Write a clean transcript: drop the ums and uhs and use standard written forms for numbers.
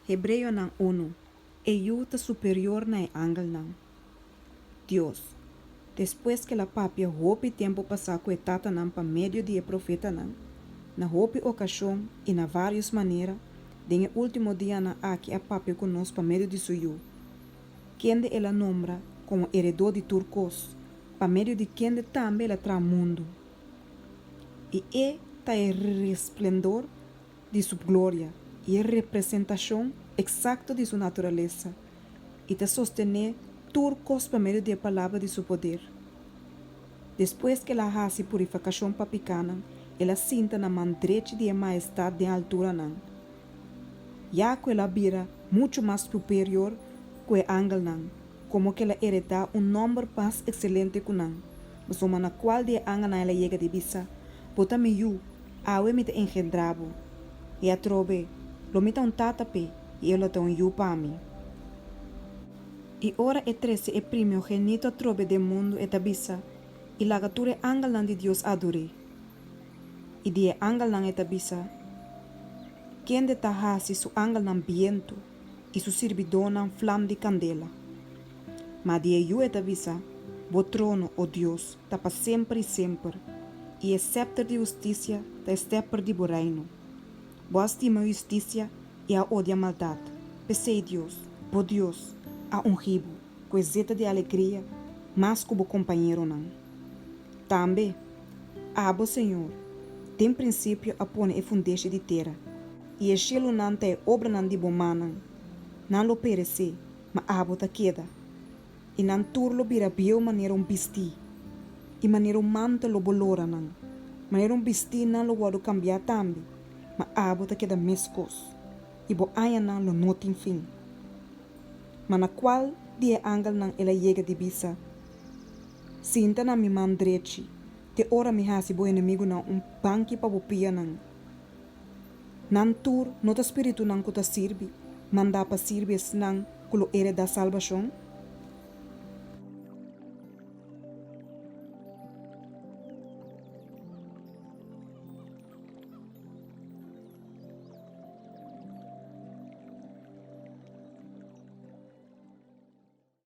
Hebreo nang 1. Eyuta superior na angel nang. Dios, después que la papia hopi tempo passar com tata nang pa medio de profeta nang, na hopi ocasião e na várias maneiras, den último dia na aqui a papia conosco pa medio de suyo. Quem ela nombra como heredor de turcos, pa medio de quem também ela tra mundo. E tá resplendor de sua glória e a representação exata de sua natureza, e te sostener turcos por meio da palavra de seu poder. Depois que ela hace purificação papicana, ela sinta na mão direita de majestade de altura não. Já que ela vira muito mais superior que o ángel não, como que ela hereda número mais excelente que não, mas uma na qual de ángel não ela chega de vista, bota me yu, awe me te engendrabo, e a trobe, lo me tatape, e ela te yu para mim. E ora é 13 é primogênito trobe do mundo e tabisa, e lagature ángel não de Deus adore. E de ángel não é tabisa, quem de tahasi su ángel não viento, e su servidor não flama de candela. Mas de yu é tabisa, bo trono, ó Deus, tá para sempre e sempre, e é scepter de justiça, tá scepter de bo reino. Bo estima justiça e a odia maldade. Pensei Deus, bo Deus, a ungibo, coiseta de alegria, mas como companheiro não. Também, abo Senhor, tem princípio a pôr e fundeixe de terra, e o cielo não tem obra não de bomanan, não lo perecer, mas abo ta queda, e não turlo bira bio maneira bisti, e maneira manto lo bolora não, maneira bisti não lo wado cambiar também, mas abo ta queda mescos, e bo aya não lo notin fim. Mas na qual dia angel não ela chega de bisa, sinta na mi mão direita, te ora mi hasi bo inimigo não banqui pa bo pia não. Nan tur, nota espírito não que ta sirve, manda pa sirve não que lo era da salvação,